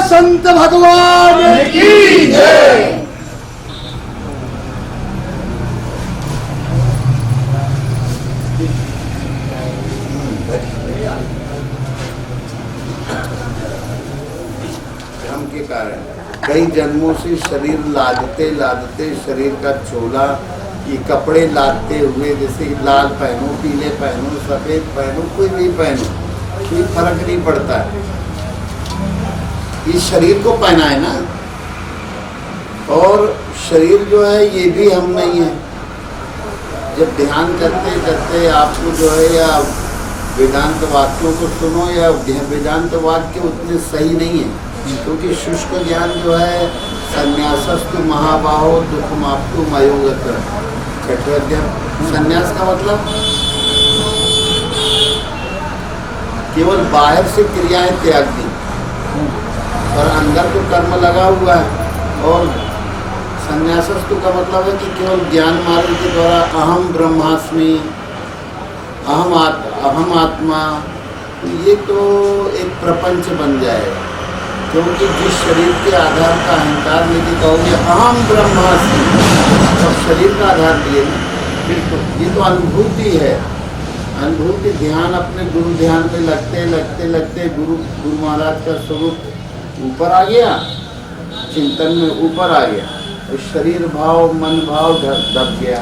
संत भगवान की जय। धर्म के कारण कई जन्मों से शरीर लादते लादते शरीर का चोला ये कपड़े लादते हुए, जैसे लाल पहनो, पीले पहनो, सफेद पहनो, कोई भी पहनो, कोई फर्क नहीं पड़ता है। इस शरीर को पहना है ना, और शरीर जो है ये भी हम नहीं है। जब ध्यान करते करते आपको जो है, या वेदांत वाक्यों को सुनो, या वेदांत वाक्य उतने सही नहीं है, क्योंकि शुष्क ज्ञान जो है संन्यासस्तु महाबाहो दुखमाप्तु मयोगत छठवेद्यम। संन्यास का मतलब केवल बाहर से क्रियाएं त्याग दी, और अंदर तो कर्म लगा हुआ है। और संन्यासस्तु का मतलब है कि केवल ज्ञान मार्ग के द्वारा अहम ब्रह्मास्मि, अहम आत्मा, ये तो एक प्रपंच बन जाएगा। क्योंकि जिस शरीर के आधार का अहंकार लेके कहोगे अहम ब्रह्मास्मि, तो शरीर का आधार दिए ना, बिल्कुल ये तो अनुभूति है। अनुभूति ध्यान, अपने गुरु ध्यान में लगते लगते लगते गुरु महाराज का स्वरूप ऊपर आ गया, चिंतन में ऊपर आ गया, तो शरीर भाव मन भाव दब गया।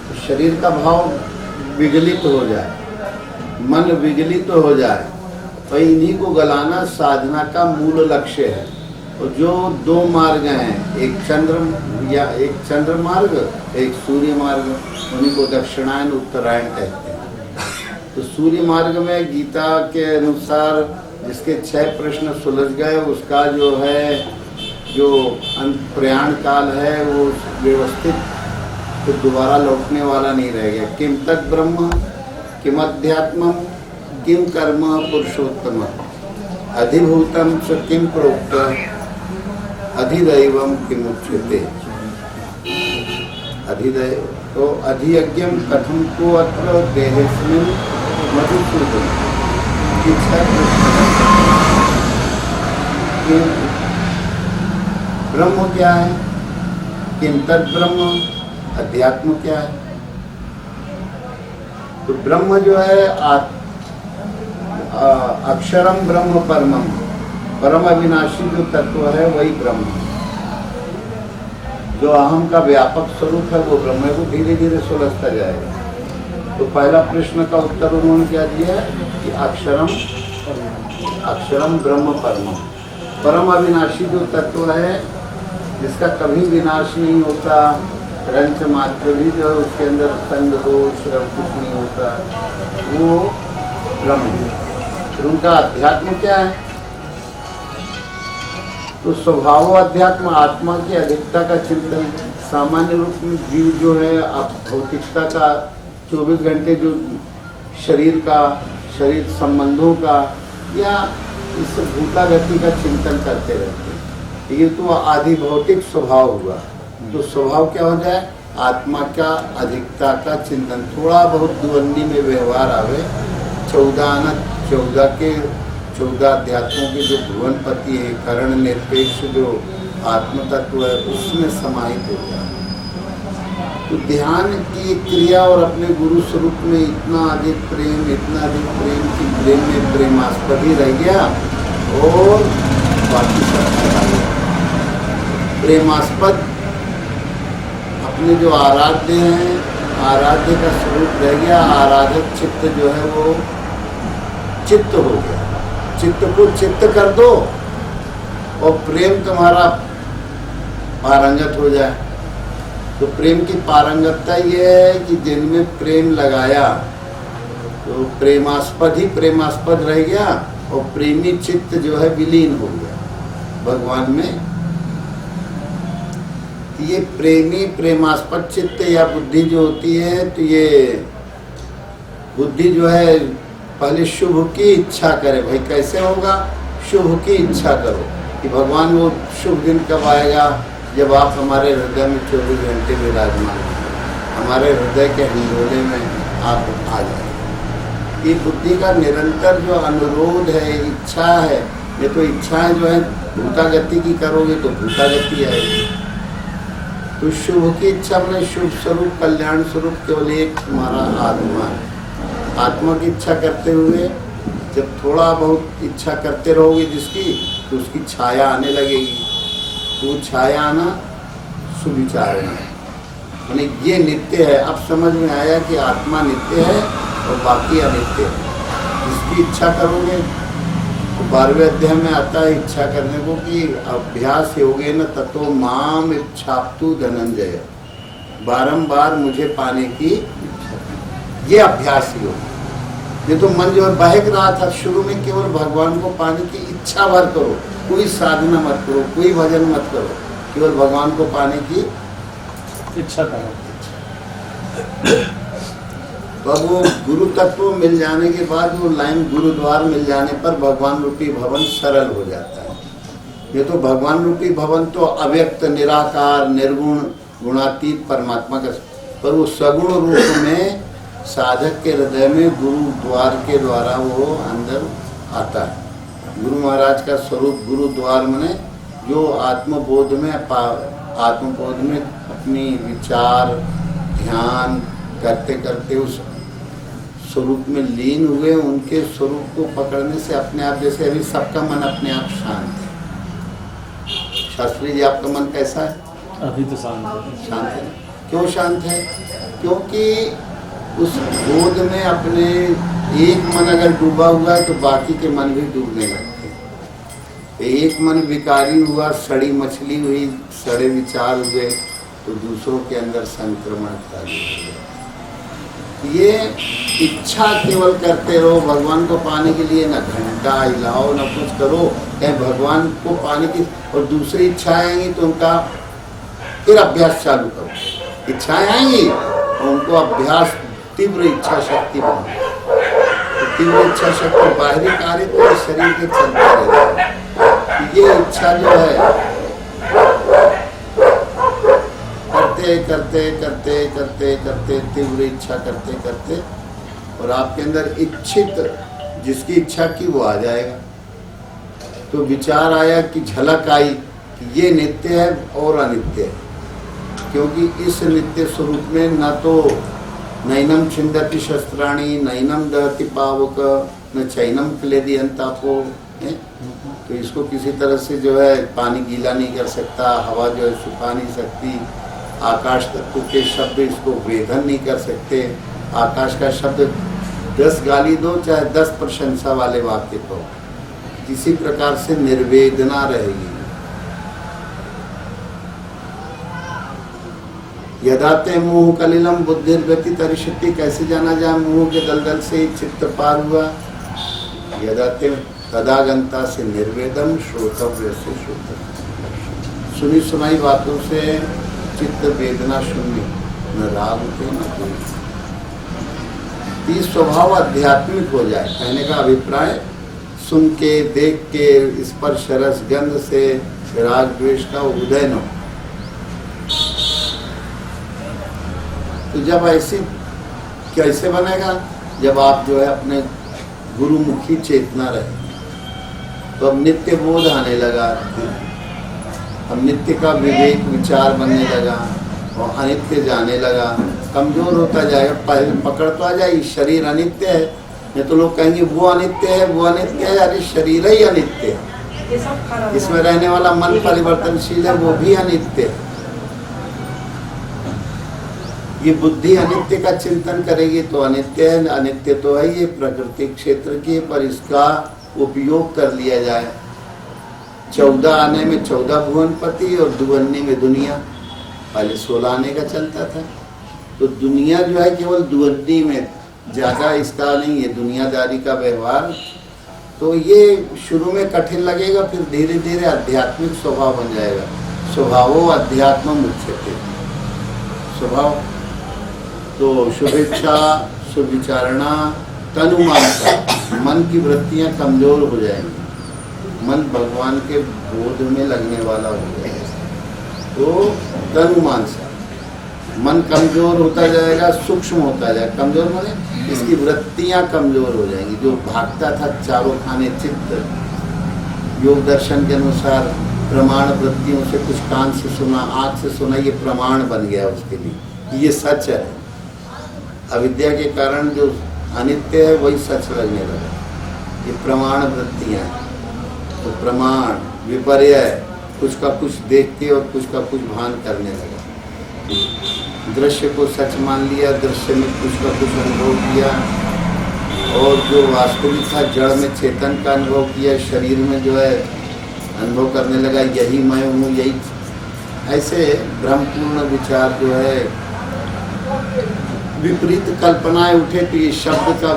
तो शरीर का भाव विगलित हो जाए, मन विगलित हो जाए, तो इन्हीं को गलाना साधना का मूल लक्ष्य है। और जो दो मार्ग हैं, एक चंद्र मार्ग, एक सूर्य मार्ग, उन्हीं को दक्षिणायन उत्तरायण कहते हैं। तो सूर्य मार्ग में गीता के अनुसार जिसके 6 प्रश्न सुलझ गए, उसका जो है जो प्रयाण काल है वो व्यवस्थित, तो दोबारा लौटने वाला नहीं रह गया। किम तक ब्रह्म, किम अध्यात्म, किम कर्म पुरुषोत्तम, अधिभूतम च किम प्रोक्त, अधिदैवम किम उच्यते। अधिदय तो अधियज्ञम कथम को अत्र देहेस्मिन् मधुसूदन इच्छा कि ब्रह्म क्या है, किम तद ब्रह्म, अध्यात्म क्या है। तो ब्रह्म जो है अक्षरम ब्रह्म परमम, परम अविनाशी जो तत्व है वही ब्रह्म है। जो अहम का व्यापक स्वरूप है वो ब्रह्म है, वो धीरे धीरे सुलझता जाएगा। तो पहला प्रश्न का उत्तर उन्होंने क्या दिया कि अक्षरम ब्रह्म परमम, परम अविनाशी जो तत्व है जिसका कभी विनाश नहीं होता, रंच मात्र भी जो है उसके अंदर संग दोष कुछ नहीं होता, वो ब्रह्म है। फिर उनका अध्यात्म क्या है, तो स्वभाव अध्यात्म आत्मा की अधिकता का चिंतन। सामान्य रूप में जीव जो है आप भौतिकता का 24 घंटे जो शरीर संबंधों का या इस भूतागति का चिंतन करते रहते हैं। ये तो आदि भौतिक स्वभाव हुआ। तो स्वभाव क्या हो जाए, आत्मा का अधिकता का चिंतन। थोड़ा बहुत दुवन्नी में व्यवहार आवे, 14 अध्यात्मों के जो भुवनपति है, करण निरपेक्ष जो आत्म तत्व है, उसमें समाहित हो जाए। तो ध्यान की क्रिया और अपने गुरु स्वरूप में इतना अधिक प्रेम कि प्रेम में प्रेमास्पद ही रह गया और बाकी सब चला गया। प्रेमास्पद अपने जो आराध्य हैं, आराध्य का स्वरूप रह गया। आराधक चित्त जो है वो चित्त हो गया। चित्त को चित्त कर दो और प्रेम तुम्हारा पारंगत हो जाए। तो प्रेम की पारंगतता ये है कि जिनमें प्रेम लगाया तो प्रेमास्पद ही प्रेमास्पद रह गया और प्रेमी चित्त जो है विलीन हो गया भगवान में। ये प्रेमी प्रेमास्पद चित्त या बुद्धि जो होती है, तो ये बुद्धि जो है पहले शुभ की इच्छा करे। भाई कैसे होगा, शुभ की इच्छा करो कि भगवान वो शुभ दिन कब आएगा, जब आप हमारे हृदय में 24 घंटे विराजमान, हमारे हृदय के हिंडोले में आप आ जाए। ये बुद्धि का निरंतर जो अनुरोध है, इच्छा है। ये तो इच्छाएं जो है भूतागति की करोगे तो भूतागति आएगी। तो शुभ की इच्छा मैंने शुभ स्वरूप, कल्याण स्वरूप केवल एक तुम्हारा आत्मा है। आत्मा की इच्छा करते हुए जब थोड़ा बहुत इच्छा करते रहोगे जिसकी, तो उसकी छाया आने लगेगी। तो छाया आना सुविचार है, यानी ये नित्य है। अब समझ में आया कि आत्मा नित्य है और बाकी अनित्य है। जिसकी इच्छा करोगे तो 12वें अध्याय में आता है इच्छा करने को कि अभ्यास योगे न ततो माम इच्छाप्तु धनंजय, बारंबार मुझे पाने की ये अभ्यास योग। ये तो मन जो है बहक रहा था शुरू में, केवल भगवान को पाने की इच्छा भर करो, कोई साधना मत करो, कोई भजन मत करो, केवल भगवान को पाने की इच्छा करो। तो अब वो गुरु तत्व मिल जाने के बाद वो लाइन गुरुद्वार मिल जाने पर भगवान रूपी भवन सरल हो जाता है। ये तो भगवान रूपी भवन तो अव्यक्त, निराकार, निर्गुण, गुणातीत परमात्मा का, पर वो सगुण रूप में साधक के हृदय में गुरु द्वार के द्वारा वो अंदर आता है। गुरु महाराज का स्वरूप गुरु द्वार माने जो आत्मबोध में अपनी विचार ध्यान करते करते उस स्वरूप में लीन हुए, उनके स्वरूप को पकड़ने से अपने आप, जैसे अभी सबका मन अपने आप शांत है। शास्त्री जी आपका मन कैसा है? अभी तो शांत है। शांत है। क्यों शांत है? क्योंकि उस बोध में अपने एक मन अगर डूबा हुआ है तो बाकी के मन भी डूबने लगते हैं। एक मन विकारी हुआ, सड़ी मछली हुई, सड़े विचार हुए तो दूसरों के अंदर संक्रमण कर ये इच्छा केवल करते रहो भगवान को पाने के लिए, ना घंटा हिलाओ ना कुछ करो, कहीं भगवान को पाने की, और दूसरी इच्छाएं आएंगी तो उनका फिर अभ्यास चालू करो। इच्छाएं आएंगी और उनको अभ्यास, तीव्र इच्छा शक्ति बनाओ। तो तीव्र इच्छा शक्ति बाहरी कार्य पूरे शरीर के चलते रहते हैं। ये इच्छा जो है करते करते करते करते करते करते तीव्र इच्छा करते करते और आपके अंदर इच्छित जिसकी इच्छा की वो आ जाएगा। तो विचार आया कि झलक आई कि ये नित्य है और अनित्य है, क्योंकि इस नित्य स्वरूप में न तो नैनम छिंदति शस्त्राणी, नैनम दहति पावक, न चैनम क्लेदी अंतापो है। तो इसको किसी तरह से जो है पानी गीला नहीं कर सकता, हवा जो है सुखा नहीं सकती, आकाश तत्व के शब्द इसको वेदन नहीं कर सकते। आकाश का शब्द 10 गाली दो चाहे 10 प्रशंसा वाले वाक्य को, किसी प्रकार से निर्वेदना रहेगी। यदाते मुँह कलिलम बुद्धिर व्यति तरिष्यति, कैसे जाना जाए मुँह के दलदल से चित्त पार हुआ। यदाते तदागंता से निर्वेदम श्रोतव्य से श्रोतव्य, सुनी सुनाई बातों से चित्त वेदना शून्य, न राग उठे न कोई। स्वभाव आध्यात्मिक हो जाए, कहने का अभिप्राय सुन के देख के स्पर्श रस गंध से राग द्वेष का उदय न हो। तो जब ऐसी कैसे बनेगा, जब आप जो है अपने गुरुमुखी चेतना रहे, तो अब नित्य बोध आने लगा, अब नित्य का विवेक विचार बनने लगा और अनित्य जाने लगा, कमजोर होता जाएगा। पहले पकड़ तो आ जाए शरीर अनित्य है, नहीं तो लोग कहेंगे वो अनित्य है वो अनित्य है, अरे शरीर ही अनित्य है, इसमें रहने वाला मन परिवर्तनशील है वो भी अनित्य है। ये बुद्धि अनित्य का चिंतन करेगी तो अनित्य है, अनित्य तो है ये प्रकृति क्षेत्र की, पर इसका उपयोग कर लिया जाए। 14 आने में 14 भुवनपति और दुवन्नी में दुनिया, पहले 16 आने का चलता था। तो दुनिया जो है केवल दुवन्नी में, ज़्यादा इसका नहीं है दुनियादारी का व्यवहार। तो ये शुरू में कठिन लगेगा, फिर धीरे धीरे आध्यात्मिक स्वभाव बन जाएगा। स्वभावो अध्यात्म मुख्यते, स्वभाव तो शुभेच्छा सुविचारणा तनुमानता, मन की वृत्तियां कमजोर हो जाएंगी, मन भगवान के बोध में लगने वाला हो जाएगा। तो तनुमानसा, मन कमजोर होता जाएगा, सूक्ष्म होता जाएगा। कमजोर माने इसकी वृत्तियां कमजोर हो जाएंगी। जो भागता था चारों खाने चित्त, योग दर्शन के अनुसार प्रमाण वृत्तियों से कुछ कान से सुना, आँख से सुना, ये प्रमाण बन गया उसके लिए, ये सच है। अविद्या के कारण जो अनित्य है वही सच लगने लगा, ये प्रमाण वृत्तियाँ हैं। तो प्रमाण विपर्य, कुछ का कुछ देख के और कुछ का कुछ भान करने लगा। दृश्य को सच मान लिया, दृश्य में कुछ का कुछ अनुभव किया, और जो वास्तविक था जड़ में चेतन का अनुभव किया, शरीर में जो है अनुभव करने लगा यही मैं हूँ, यही। ऐसे भ्रमपूर्ण विचार जो है, विपरीत कल्पनाएं उठे तो ये शब्द का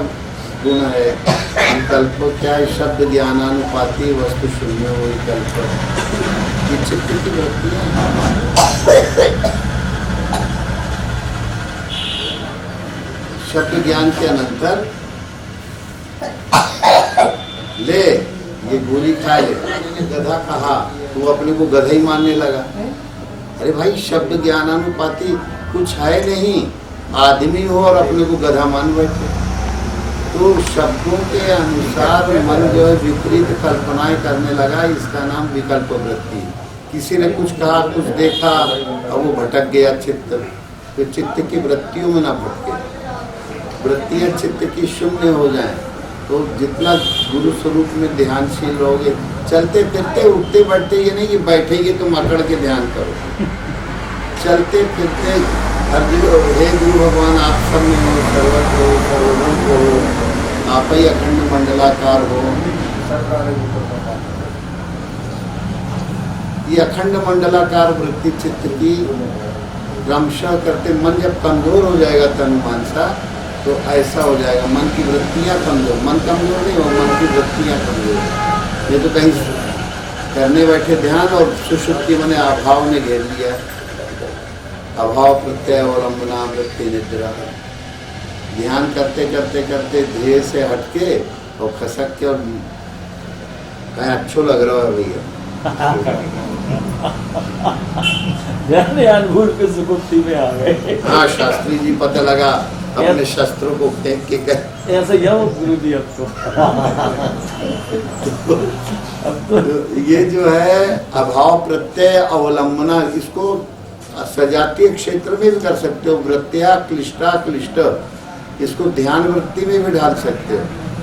गुण है। विकल्प क्या है, शब्द ज्ञानानुपाती वस्तु शून्य हो विकल्प, ये चित्त की वृत्तियां। शब्द ज्ञान के अनंतर ले ये गोली खा ले, गधा कहा तो अपने को गधा ही मानने लगा। अरे भाई शब्द ज्ञानानुपाती कुछ है नहीं, आदमी हो और अपने को गधा मान बैठे। तो शब्दों के अनुसार मन जो है विपरीत कल्पनाएं करने लगा, इसका नाम विकल्प वृत्ति। किसी ने कुछ कहा, कुछ देखा और वो भटक गया चित्त। तो चित्त की वृत्तियों में ना भटके, वृत्तियां चित्त की शून्य हो जाएं। तो जितना गुरु स्वरूप में ध्यानशील रहोगे, चलते फिरते उठते बैठते, ये नहीं कि बैठेंगे तो अकड़ के ध्यान करो, चलते फिरते हर जगह हे गुरु भगवान आप सब में हो, सर्वत्र हो, सर्वभूम हो, आप ही अखंड मंडलाकार हो। ये अखंड मंडलाकार वृत्ति चित्त की क्रमशः करते, मन जब कमजोर हो जाएगा तनुमान सा, तो ऐसा हो जाएगा मन की वृत्तियाँ कमजोर। मन कमजोर नहीं हो, मन की वृत्तियाँ कमजोर। ये तो कहीं करने बैठे ध्यान और सुषुप्ति मैंने अभाव ने घेर लिया, अभाव प्रत्यय और अम्बना वृत्ति निद्रा। ध्यान करते करते करते ध्येय से हटके और खसक के और कहीं अच्छो लग रहा है भैया ध्यान अनुभूत के सुकुप्ति में आ गए। हाँ, शास्त्री जी पता लगा अपने शस्त्रों को फेंक के कह ऐसे क्या हो गुरु जी अब तो ये जो है अभाव प्रत्यय अवलंबना, इसको सजातीय क्षेत्र में भी कर सकते हो। वृत्तिया क्लिष्टा क्लिष्ट, इसको ध्यान वृत्ति में भी ढाल सकते हो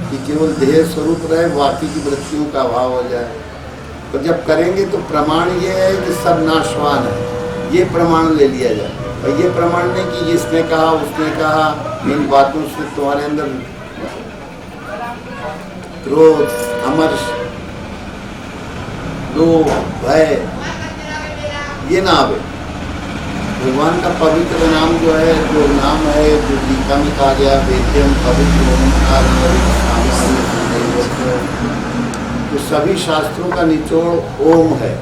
कि केवल देह स्वरूप रहे, बाकी की वृत्तियों का अभाव हो जाए। तो जब करेंगे तो प्रमाण ये है कि सब नाशवान है, ये प्रमाण ले लिया जाए। और ये प्रमाण नहीं कि इसने कहा उसने कहा, इन बातों से तुम्हारे अंदर क्रोध, अमर्ष, लोभ, भय ये ना आवे। भगवान का पवित्र नाम जो है, जो नाम है, जो गीता में कहा गया वेद्यम पवित्र ओंकार, तो सभी शास्त्रों का निचोड़ ओम है।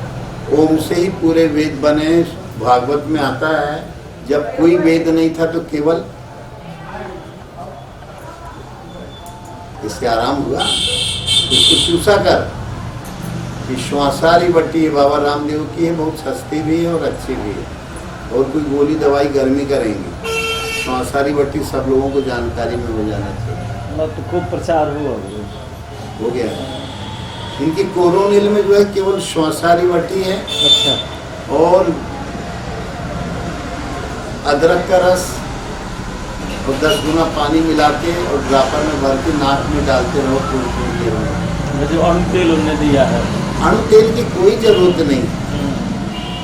ओम से ही पूरे वेद बने। भागवत में आता है जब कोई वेद नहीं था तो केवल, इससे आराम हुआ, इसको चूसा कर। श्वासारी बट्टी बाबा रामदेव की है, बहुत सस्ती भी है और अच्छी भी है, और कोई गोली दवाई गर्मी करेंगी। श्वासारी बट्टी सब लोगों को जानकारी में हो जाना चाहिए। तो खूब प्रचार हुआ हो गया। इनकी कोरोनिल में जो है केवल श्वासारी बट्टी है। अच्छा। और अदरक का रस और 10 गुना पानी मिला के और ड्रापर में भर के नाक में डालते रहो, जो अणु तेल उन्होंने दिया है। अणु तेल की कोई जरूरत नहीं।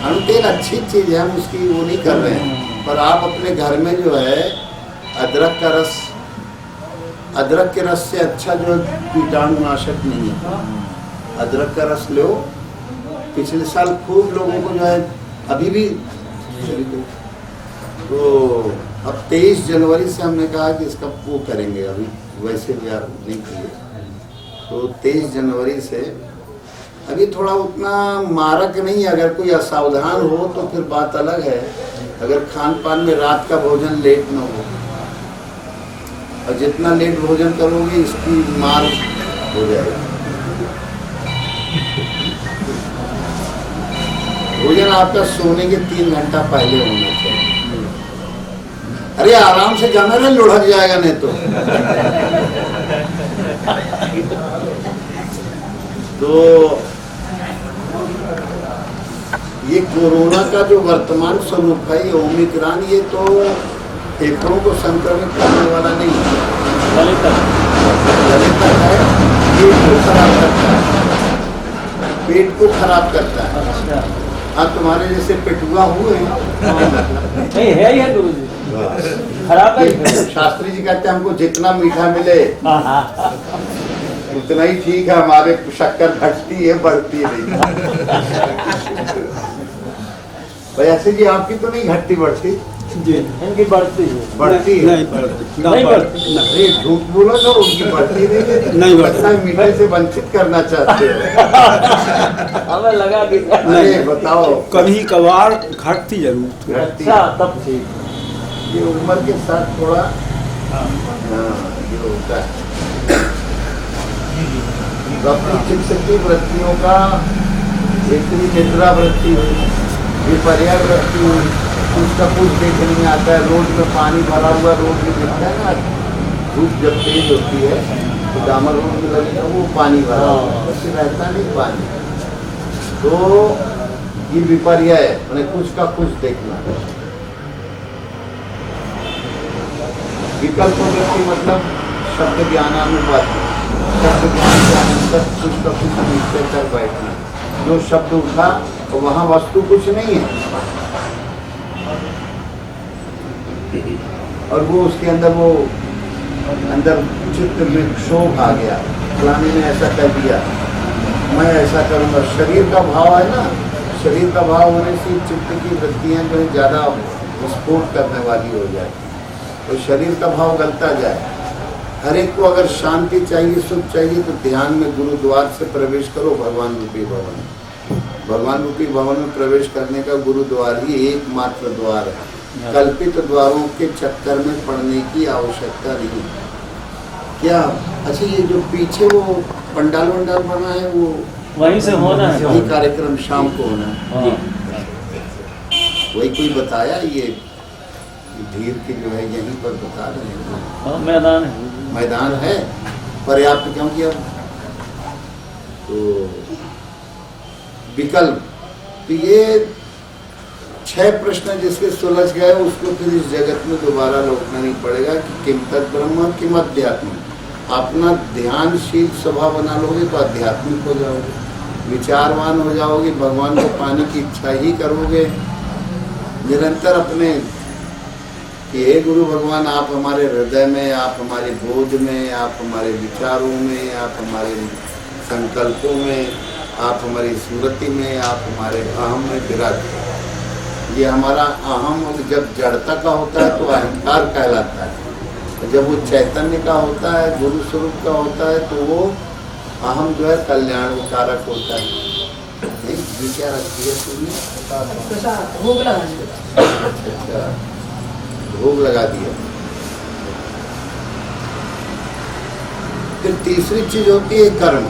अणु तेल अच्छी चीज है, हम उसकी वो नहीं कर रहे हैं, पर आप अपने घर में जो है अदरक का रस, अदरक के रस से अच्छा जो कीटाणुनाशक नहीं है। अदरक का रस लो। पिछले साल खूब लोगों को जो है, अभी भी तो अब 23 जनवरी से हमने कहा कि इसका वो करेंगे, अभी वैसे भी आप नहीं किए, तो 23 जनवरी से अभी थोड़ा उतना मारक नहीं है। अगर कोई असावधान हो तो फिर बात अलग है। अगर खान पान में रात का भोजन लेट न हो, और जितना लेट भोजन करोगे इसकी मार हो जाएगा। भोजन आपका सोने के 3 घंटा पहले होना चाहिए। अरे आराम से जाना रे, लुढ़क जाएगा नहीं तो ये कोरोना का जो वर्तमान स्वरूप है, ये ओमिक्रॉन, ये तो फेफड़ों को संक्रमित करने वाला नहीं है, गले तक है। ये को खराब करता है, पेट को खराब करता है। अच्छा। हाँ, तुम्हारे जैसे पेटुआ हुए नहीं है ही है गुरु जी, खराब है। शास्त्री जी कहते हैं हमको जितना मीठा मिले उतना ही ठीक है, हमारे शक्कर घटती है बढ़ती नहीं। भाई ऐसे जी आपकी तो नहीं घटती बढ़ती जी, इनकी बढ़ती है। बढ़ती है नहीं बढ़ती। अरे झूठ बोलो तो उनकी बढ़ती नहीं बढ़ता है। मीठे से वंचित करना चाहते हो। हमें लगा कि अरे बताओ, कभी कभार घटती जरूर। घटती अच्छा, तब ठीक। ये उम्र के साथ थोड़ा ये होता है। अपनी चिकित्सकीय वृत्तियों का एक निद्रा वृत्ति हुई, विपर्य वृत्ति हुई, कुछ का कुछ देखने में आता है। रोड में पानी भरा हुआ रोड में दिखता है ना, धूप जब तेज होती है तो डामर रोड में लगेगा वो पानी भरा हुआ, वैसे रहता नहीं पानी। तो ये विपर्य है, मैंने कुछ का कुछ देखना। विकल्प वृत्ति मतलब शब्द ज्ञानानुपाति, शब्द ज्ञान के अनंतर कुछ का कुछ निश्चय कर बैठना। जो शब्द उठा तो वहाँ वस्तु कुछ नहीं है, और वो उसके अंदर वो अंदर चित्त में क्षोभ आ गया, फलाने ने ऐसा कर दिया, मैं ऐसा करूँगा। शरीर का भाव है ना, शरीर का भाव होने से चित्त की वृत्तियाँ जो है ज़्यादा विस्फोट करने वाली हो जाए, तो शरीर का भाव गलता जाए। हर एक को अगर शांति चाहिए, सुख चाहिए, तो ध्यान में गुरुद्वार से प्रवेश करो भगवान रूपी भवन। भगवान रूपी भवन में प्रवेश करने का गुरुद्वार ही एकमात्र द्वार है। कल्पित द्वारों के चक्कर में पड़ने की आवश्यकता नहीं। क्या अच्छा, ये जो पीछे वो पंडाल वंडाल बना है, वो वहीं से होना है। वही कार्यक्रम शाम को होना है। हाँ। वही कोई बताया ये धीर की जो है यहीं पर बता रहे हैं। हाँ, मैदान है। मैदान है पर्याप्त क्यों किया। तो विकल्प तो ये 6 प्रश्न जिसके सुलझ गए उसको फिर इस जगत में दोबारा लौटना नहीं पड़ेगा कि किम तत् ब्रह्म किम अध्यात्म। अपना ध्यानशील स्वभाव बना लोगे तो आध्यात्मिक हो जाओगे, विचारवान हो जाओगे, भगवान को पाने की इच्छा ही करोगे निरंतर अपने कि हे गुरु भगवान आप हमारे हृदय में, आप हमारे बोध में, आप हमारे विचारों में, आप हमारे संकल्पों में, आप हमारी स्मृति में, आप हमारे अहम में विराज। ये हमारा अहम जब जड़ता का होता है तो अहंकार कहलाता है, जब वो चैतन्य का होता है, गुरु स्वरूप का होता है तो वो अहम जो है कल्याण कारक होता है। ये क्या रखी है तुमने? भोग लगा दिया। अच्छा, भोग लगा दिया। फिर तीसरी चीज होती है कर्म।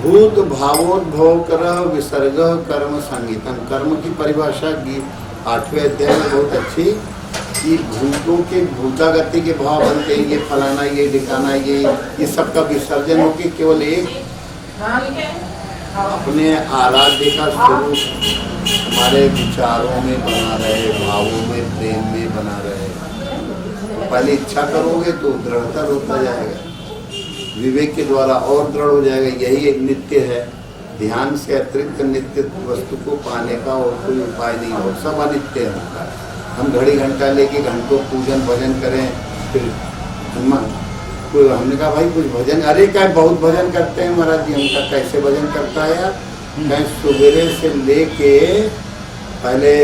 भूत भावोद्भव कर विसर्ग कर्म संगीतम। कर्म की परिभाषा 8वें अध्याय में बहुत अच्छी कि भूतों के भूतागति के भाव बनते हैं, ये फलाना, ये ढिकाना, ये सब का विसर्जन होकर केवल एक अपने आराध्य का स्वरूप हमारे विचारों में बना रहे, भावों में, प्रेम में बना रहे। तो पहले इच्छा करोगे तो दृढ़तर होता जाएगा, विवेक के द्वारा और दृढ़ हो जाएगा। यही एक नित्य है। ध्यान से अतिरिक्त नित्य वस्तु को पाने का और कोई उपाय नहीं हो, सब अनित्य है। हम घड़ी घंटा लेके घंटों पूजन भजन करें, फिर हमने कहा भाई कुछ भजन, अरे क्या बहुत भजन करते हैं महाराज जी। हमका कैसे भजन करता है यार? कहीं सवेरे से लेके पहले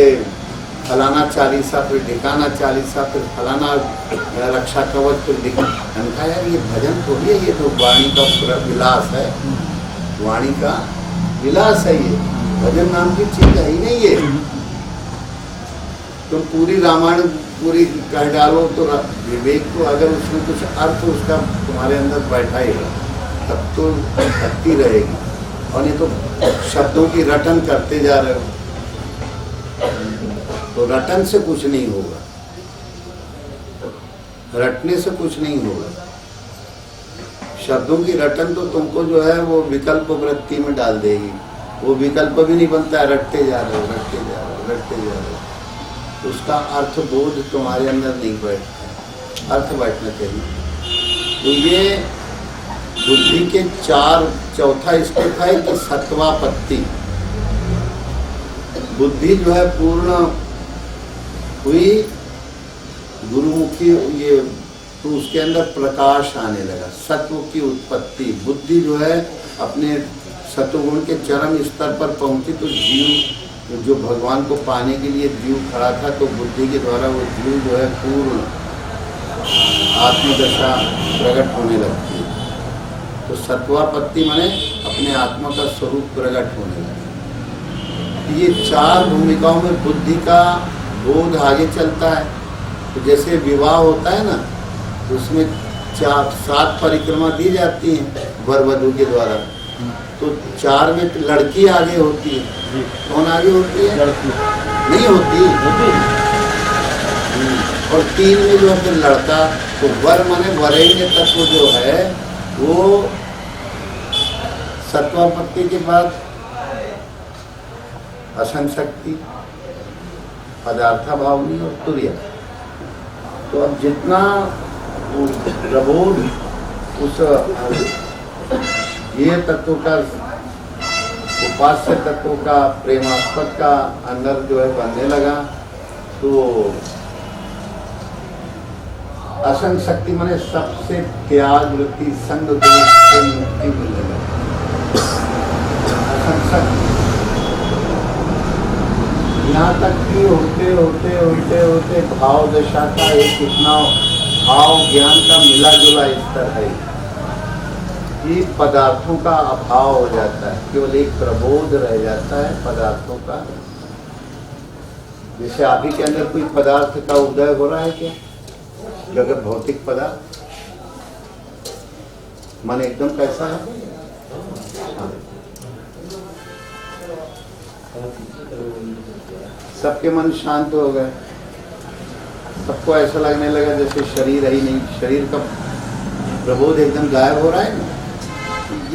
फलाना चालीसा, फिर ढिकाना चालीसा, फिर फलाना रक्षा कवच, फिर ढिकाना। हमने कहा यार ये भजन थोड़ी है, ये तो वाणी का विलास है, वाणी का विलास है। ये भजन नाम की चीज है ही नहीं। ये तुम पूरी रामायण पूरी कह डालो तो विवेक को अगर उसमें कुछ अर्थ उसका तुम्हारे अंदर बैठा ही तब तो शक्ति रहेगी, और नहीं तो शब्दों की रटन करते जा रहे हो तो रटन से कुछ नहीं होगा, रटने से कुछ नहीं होगा। शब्दों की रटन तो तुमको जो है वो विकल्प वृत्ति में डाल देगी, वो विकल्प भी नहीं बनता है, रटते जा रहे हो, रटते जा रहे हो, रटते जा रहे हो। उसका अर्थ बोध तुम्हारे अंदर नहीं बैठता, अर्थ बैठना चाहिए। तो ये बुद्धि के चौथा स्टेप है कि सत्वापत्ति। बुद्धि जो है पूर्ण हुई गुरुमुखी, ये तो उसके अंदर प्रकाश आने लगा, सत्व की उत्पत्ति। बुद्धि जो है अपने सत्वगुण के चरम स्तर पर पहुंची तो जीव जो भगवान को पाने के लिए जीव खड़ा था, तो बुद्धि के द्वारा वो जीव जो है पूर्ण आत्मदशा प्रकट होने लगती है। तो सत्वापत्ति माने अपने आत्मा का स्वरूप प्रकट होने लगा। ये 4 भूमिकाओं में बुद्धि का बोध आगे चलता है। तो जैसे विवाह होता है ना, तो उसमें 7 परिक्रमा दी जाती हैं वर वधू के द्वारा, तो 4 में लड़की आगे होती है। कौन आगे होती है? लड़की नहीं होती। और 3 में जो है फिर लड़का। तो वर माने वरेण्य तत्व जो है वो सत्वापत्ति के बाद असंशक्ति, पदार्था भावनी और तुर्य। तो अब जितना प्रबोध उस ये तत्व का, उपास्य तत्व का, प्रेमास्पद का अंदर जो है बनने लगा, तो असंग शक्ति माने सबसे त्याग वृत्ति, संग दोष से मुक्ति मिलने लगी। असंग शक्ति यहाँ तक कि होते होते होते होते भाव दशा का एक इतना भाव ज्ञान का मिला जुला स्तर है कि पदार्थों का अभाव हो जाता है, केवल एक प्रबोध रह जाता है पदार्थों का। जैसे आप ही के अंदर कोई पदार्थ का उदय हो रहा है क्या? जगत भौतिक पदार्थ, मन एकदम कैसा है? हाँ। सबके मन शांत हो गए, सबको ऐसा लगने लगा जैसे शरीर है ही नहीं, शरीर का प्रबोध एकदम गायब हो रहा है ना।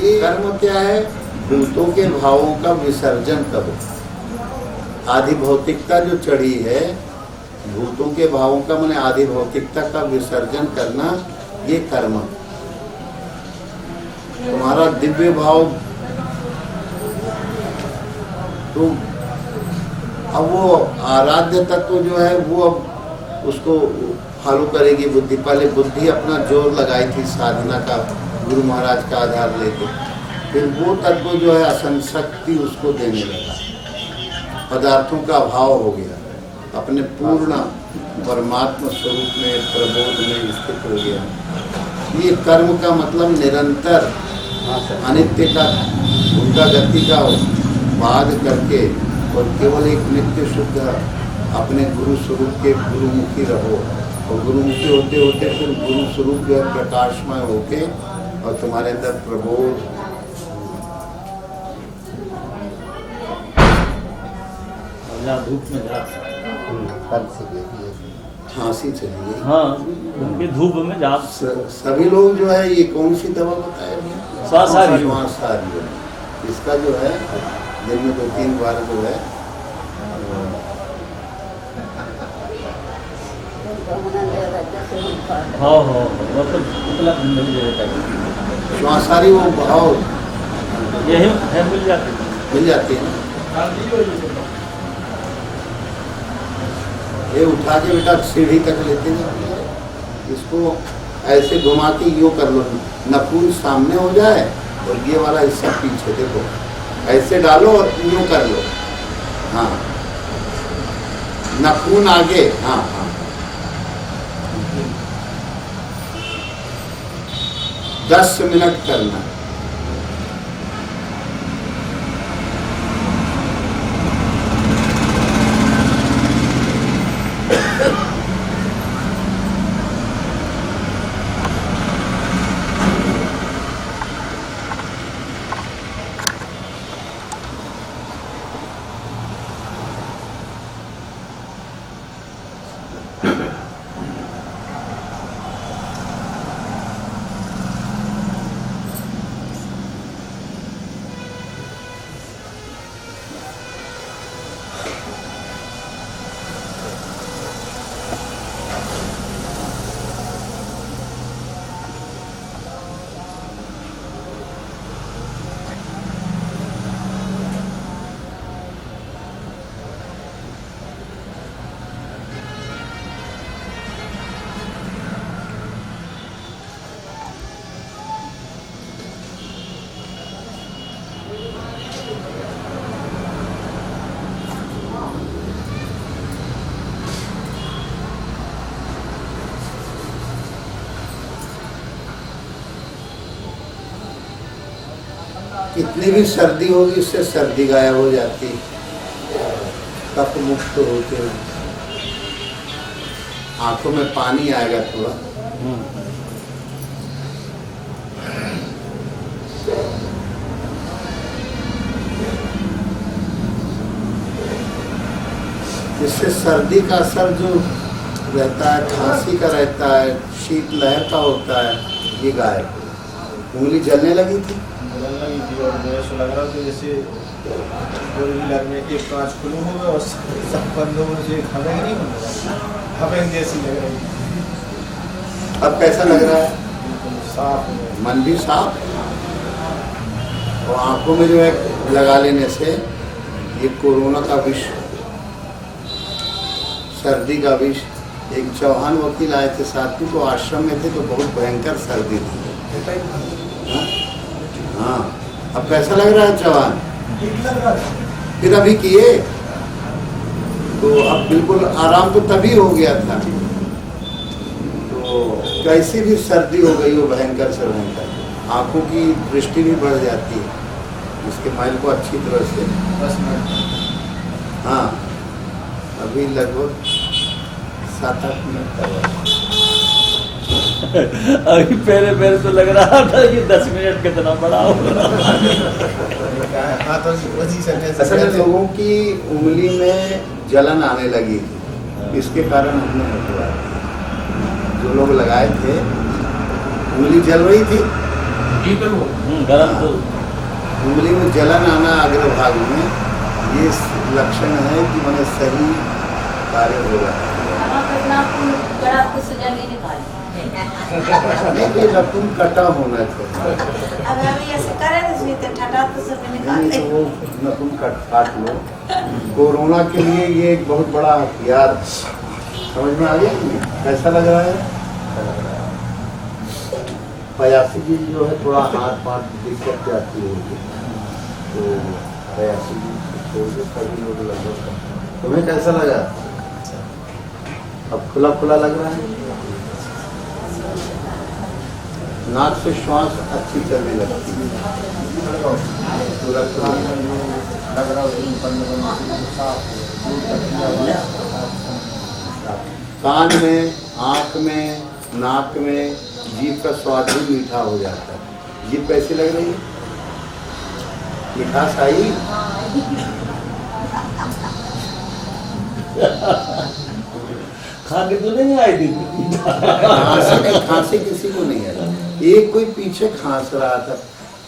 ये कर्म क्या है? भूतों के भावों का विसर्जन करो। आदि भौतिकता जो चढ़ी है, भूतों के भावों का माने आदि भौतिकता का विसर्जन करना, ये कर्म। तुम्हारा दिव्य भाव तो अब वो आराध्य तत्व जो है वो अब उसको फॉलो करेगी बुद्धि। पहले बुद्धि अपना जोर लगाई थी साधना का, गुरु महाराज का आधार लेके, फिर वो तत्व जो है असंशक्ति उसको देने लगा, पदार्थों का अभाव हो गया, अपने पूर्ण परमात्मा स्वरूप में प्रबोध में स्थित हो गया। ये कर्म का मतलब निरंतर अनित्य का उनका गति का वाद करके और केवल एक नित्य शुद्ध अपने गुरु स्वरूप के गुरुमुखी रहो। और गुरुमुखी होते होते फिर गुरु स्वरूप जो है प्रकाशमय होके और तुम्हारे अंदर प्रबोध। धूप में जा खांसी चली गई। हाँ, उनके धूप में जा सभी लोग जो है ये कौन सी दवा बताए? श्वासाहारी। इसका जो है दिन में 2-3 बार जो है श्वासाहारी वो भाव यही है, मिल जाती है ना। ये उठा के बेटा सीढ़ी तक लेते जाओ, इसको ऐसे घुमा के यूँ कर लो, नखून सामने हो जाए और ये वाला हिस्सा पीछे, देखो ऐसे डालो और यूँ कर लो। हाँ, नखून आगे। हाँ हाँ, 10 मिनट करना। कितनी भी सर्दी होगी इससे सर्दी गायब हो जाती, कफ मुक्त होते हैं, आंखों में पानी आएगा थोड़ा। इससे सर्दी का असर जो रहता है, खांसी का रहता है, शीतलहर का होता है, ये गायब। उंगली जलने लगी थी, और मुझे लग रहा था जैसे लगने के कांच खुले हुए और सब बंद हो गए, हमें नहीं हमें जैसी लग रही। अब कैसा लग रहा है? साफ, मन भी साफ, और आंखों में जो है लगा लेने से ये कोरोना का विष, सर्दी का विष। एक चौहान वकील आए थे साथी को, आश्रम में थे तो बहुत भयंकर सर्दी थी। हाँ, अब कैसा लग रहा है चौहान? फिर अभी किए तो अब बिल्कुल आराम तो तभी हो गया था। तो कैसी भी सर्दी हो गई वो भयंकर से भयंकर, आंखों की दृष्टि भी बढ़ जाती है इसके मैल को अच्छी तरह से। 10 मिनट हाँ, अभी लगभग 7-8 मिनट का हुआ। अभी पहले तो लग रहा था कि 10 मिनट कितना बड़ा होगा। हाथों की पोजीशन असल में लोगों की उंगली में जलन आने लगी थी, इसके कारण हमने हटवाया। जो लोग लगाए थे उंगली जल रही थी, गरम तो उंगली में जलन आना अग्रभाग में, ये लक्षण है कि मैंने सही कार्य हो रहा है। नहीं, ये रकुन कटा होना चाहिए। अगर अभी ऐसे करे तो इसमें तो ठटा तो सब निकाल नहीं ले। तो वो नकुन काट लो। कोरोना के लिए ये एक बहुत बड़ा हथियार समझ में आ गया कि नहीं? कैसा लग रहा है? 85 जी जो है थोड़ा हाथ पाथ दिक्कत जाती होगी, तो 85 जी छोड़ के सभी लोग लगभग। तुम्हें कैसा लगा? अब खुला खुला लग रहा है, नाक से श्वास अच्छी चलने लगती है, तुरंत लग रहा है कान में, आँख में, नाक में जीभ का स्वाद भी मीठा हो जाता है। जीभ कैसी लग रही है? मिठास आई? खा के तो नहीं आई थी। खांसी किसी को नहीं आई। एक कोई पीछे खांस रहा था,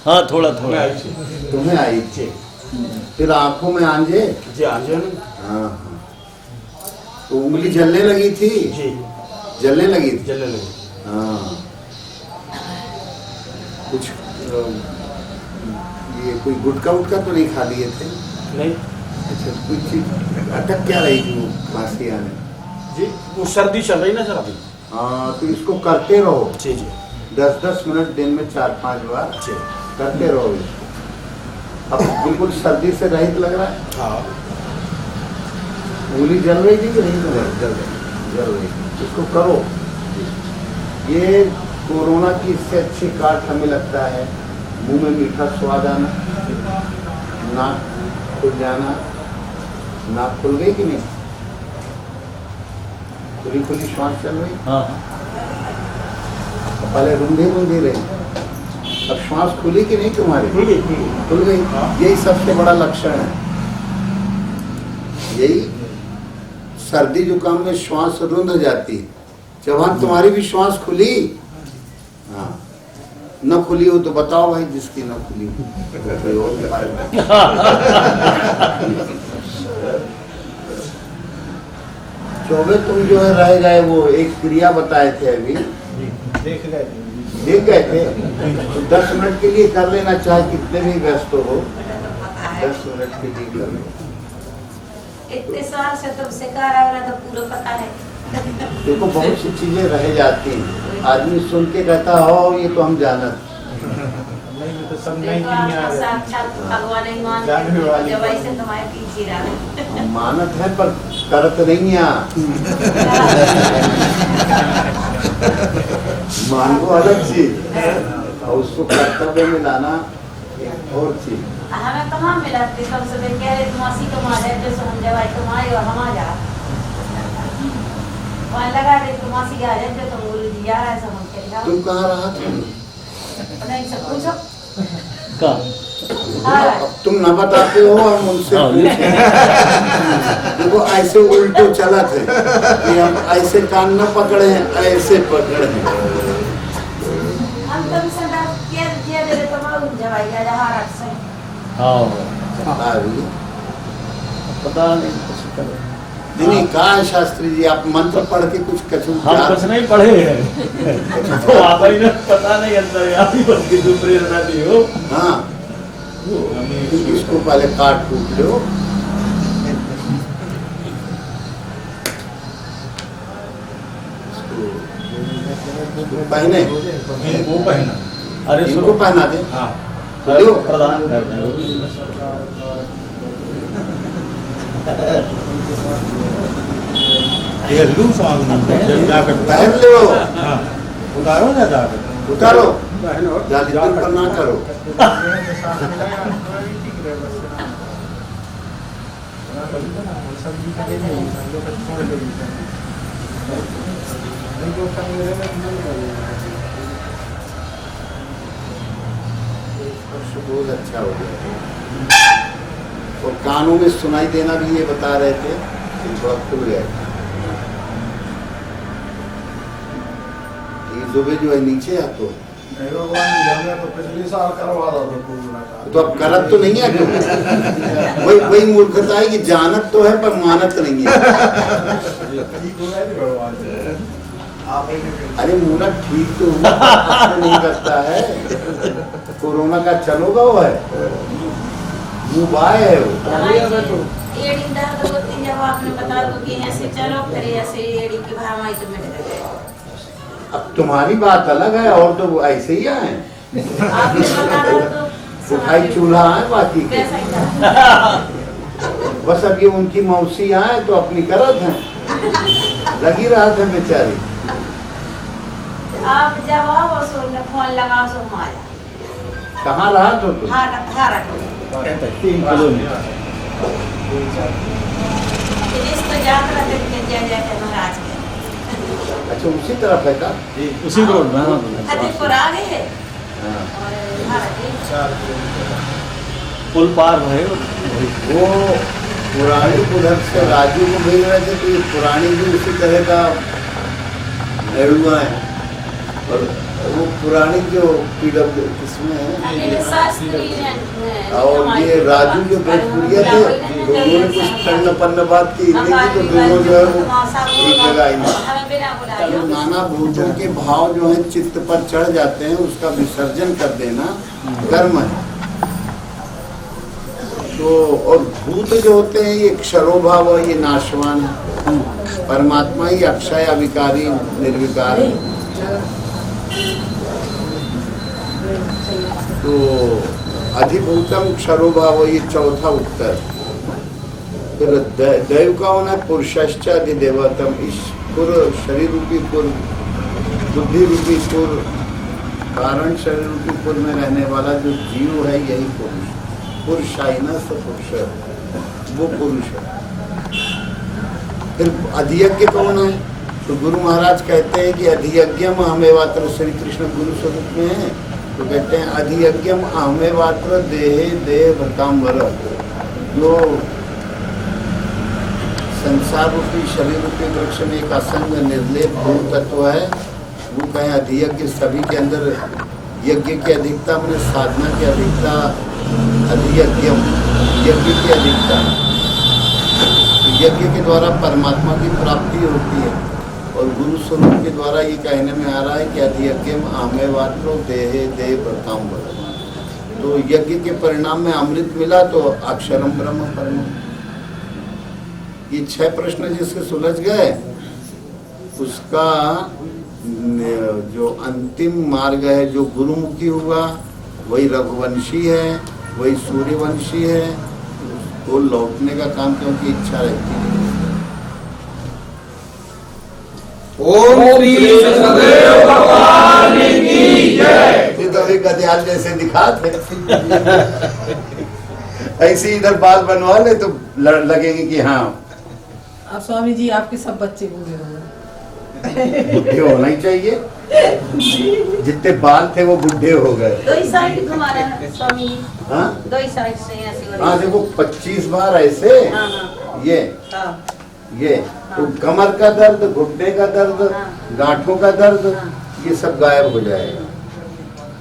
हाँ थोड़ा थोड़ा तुम्हें आई थी। फिर आंखों में आंजे, आंजे हाँ, तो उंगली जलने लगी थी, जलने लगी थी, जलने लगी। हाँ। कुछ ये कोई गुटखा उटका तो नहीं खा लिए थे? नहीं अच्छा, कुछ चीज अटक क्या रही थी वो खांसी आने? जी, वो सर्दी चल रही ना सर अभी। हाँ, तो इसको करते रहो, जी जी 10-10 मिनट दिन में 4-5 बार जी। करते रहो इसको। अब बिल्कुल सर्दी से रहित लग रहा है। हाँ उंगली जल रही थी कि नहीं जल रही? इसको करो। ये कोरोना की इससे अच्छी काट हमें लगता है, मुंह में मीठा स्वाद आना, नाक खुल जाना। नाक खुल गई कि नहीं? खुली खुली श्वास चल रही। हाँ पहले रुंधी रुंधी रही, अब श्वास खुली कि नहीं तुम्हारी? खुल गई। यही सबसे बड़ा लक्षण है। यही सर्दी जुकाम में श्वास रुंध जाती है। चौहान तुम्हारी भी श्वास खुली? हाँ, न खुली हो तो बताओ भाई, जिसकी न खुली हो। कोई और उपाय नहीं। चौबे तुम जो है रह गए, वो एक क्रिया बताए थे अभी, देख गए देख गए थे, तो 10 मिनट के लिए कर लेना, चाहे कितने भी व्यस्त हो, 10 मिनट के लिए कर लो। इतने साल से तुमसे कह रहा है तो पूरा पता है। देखो बहुत सी चीजें रह जाती हैं, आदमी सुन के कहता हो ये तो हम जानत। नहीं तो सब नहीं देखो आपका साक्षात भगवान ही मान जानने वाली जब ऐसे तुम्हारे पीछे रहा। मानत है पर करत नहीं है। मान को अलग चीज और उसको कर्तव्य में लाना एक और चीज। हमें कहाँ मिला थे? कम से कम कह रहे तुम असी तुम आ जाए तो हम जवाई तुम आए और हम आ जा वहाँ लगा रहे तुम असी आ जाए तो तुम बोल दिया है सब हम कह तुम कहाँ रहा था? नहीं सब पूछो कहाँ? अब तुम ना बताते हो, हम उनसे हाँ, पूछें। देखो ऐसे उल्टो चला थे कि हम ऐसे कान न पकड़े, ऐसे पकड़े। हम तुमसे बात किया दे रहे तुम जवाई आ जा हार से हाँ अभी पता नहीं कुछ करो। नहीं कहा है शास्त्री जी, आप मंत्र पढ़ के कुछ कछु हम कुछ नहीं पढ़े हैं। तो आप ही ना पता नहीं अंदर आप ही बस की प्रेरणा दी हो। हाँ, इसको पहले काट कूट लो। पहने वो पहना। अरे इनको पहना दे। हाँ लो। प्रदान करते हैं। ये लू सॉन्ग जब जाकर पहन लो। हाँ उतारो ना जाकर उतारो, ज्यादा पर ना करो। बहुत अच्छा हो गया। और कानों में सुनाई देना भी ये बता रहे थे कि थोड़ा खुल गया। ये दुबे जो है नीचे आ तो पिछले साल करवा दो तो अब करत तो नहीं है तुम। वही मूर्खता है कि जानत तो है पर मानत नहीं है। अरे मूर्ख ठीक तो नहीं करता है। कोरोना का चलोगा वो है, मुबाय है वो। एड़ी दर्द होती है, जब आपने बता दो कि ऐसे चलो फिर ऐसे एड़ी की भावनाएं तो मिट गए। अब तुम्हारी बात अलग है, और तो ऐसे ही आए आपने बताया तो उठाई चूल्हा है बाकी के। कैसा ही था। बस अब ये उनकी मौसी आए तो अपनी करत हैं, लगी रहा था बेचारी। आप जब आओ सो फोन लगाओ सो माया। कहाँ रहा तो तुम? हाँ रखो 3 किलोमीटर। इसको याद रखते थे जय जय के महाराज के। अच्छा उसी तरफ है का? उसी रोड में फतेहपुर आ गए हैं हाँ। और भारत पुल पार है वो पुरानी उधर से राजू को भेज रहे थे, तो ये पुरानी भी उसी तरह का लड़ुआ है। और वो पुरानी जो पीडब्ल्यू किसमें है, और ये राजू जो भोजपुरिया थे, तो उन्होंने कुछ ठंड पन्न बात की नहीं की, तो दोनों जो है वो एक जगह आई। तो नाना भूतों के भाव जो है चित्त पर चढ़ जाते हैं, उसका विसर्जन कर देना कर्म है। तो और भूत जो होते हैं ये क्षरोभाव है, ये नाशवान है। परमात्मा ही अक्षय अविकारी निर्विकार है। तो अधिभूतम क्षरोभाव ये चौथा उत्तर। फिर दैव का होना है पुरुषश्च अधिदेवतम। इस शरीर रूपी पुर, बुद्धि रूपी पुर, कारण शरीर रूपी पुर में रहने वाला जो जीव है यही पुरुष। पुरुषाइना स पुरुष, वो पुरुष है। फिर अधियज्ञ कौन है? तो गुरु महाराज कहते हैं कि अधियज्ञम अहमेवात्र, श्री कृष्ण गुरु स्वरूप में है, तो कहते हैं अधियज्ञम अहमेवात्र देहे देह भ्रतांबर। जो संसार रूपी शरीर रूपी वृक्ष में एक असंग निर्लेप भूत तत्व है, वो कहें अधियज्ञ सभी के अंदर। यज्ञ की अधिकता मैंने साधना की अधिकता, अधियज्ञम यज्ञ की अधिकता। यज्ञ के द्वारा परमात्मा की प्राप्ति होती है, और गुरु स्वरूप के द्वारा ये कहने में आ रहा है कि अधियज्ञम आमेवात्रो देहे देह प्रथांबर। तो यज्ञ के परिणाम में अमृत मिला तो अक्षरम ब्रह्म परम। ये 6 प्रश्न जिसके सुलझ गए, उसका जो अंतिम मार्ग है, जो गुरुमुखी हुआ, वही रघुवंशी है, वही सूर्यवंशी है। वो लौटने का काम क्योंकि इच्छा रहती है। ओम श्री सदैव भगवान की जय। ये तो अभी गदयाल जैसे दिखा थे। ऐसे इधर बाल बनवा ले तो लगेंगे कि हाँ अब स्वामी जी आपके सब बच्चे बूढ़े हो गए। बुढ़े होना ही चाहिए। जितने बाल थे वो बुढ़े हो गए। दो ही साइड घुमा रहा है स्वामी। हाँ 2 ही साइड से ऐसे हो रही हाँ है। देखो 25 बार ऐसे। हाँ, हाँ। ये तो कमर का दर्द, घुटने का दर्द, गांठों का दर्द, ये सब गायब हो जाएगा।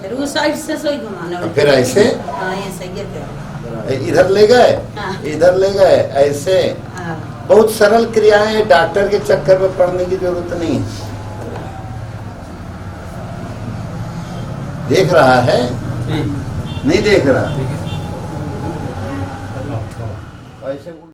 फिर उस साइड से सोई घुमाना और फिर ऐसे हाँ ये सही है। इधर ले गए, हाँ। इधर ले गए, ऐसे। हाँ। बहुत सरल क्रियाएं हैं, डॉक्टर के चक्कर में पड़ने की जरूरत नहीं है। देख रहा है? नहीं देख रहा। ऐसे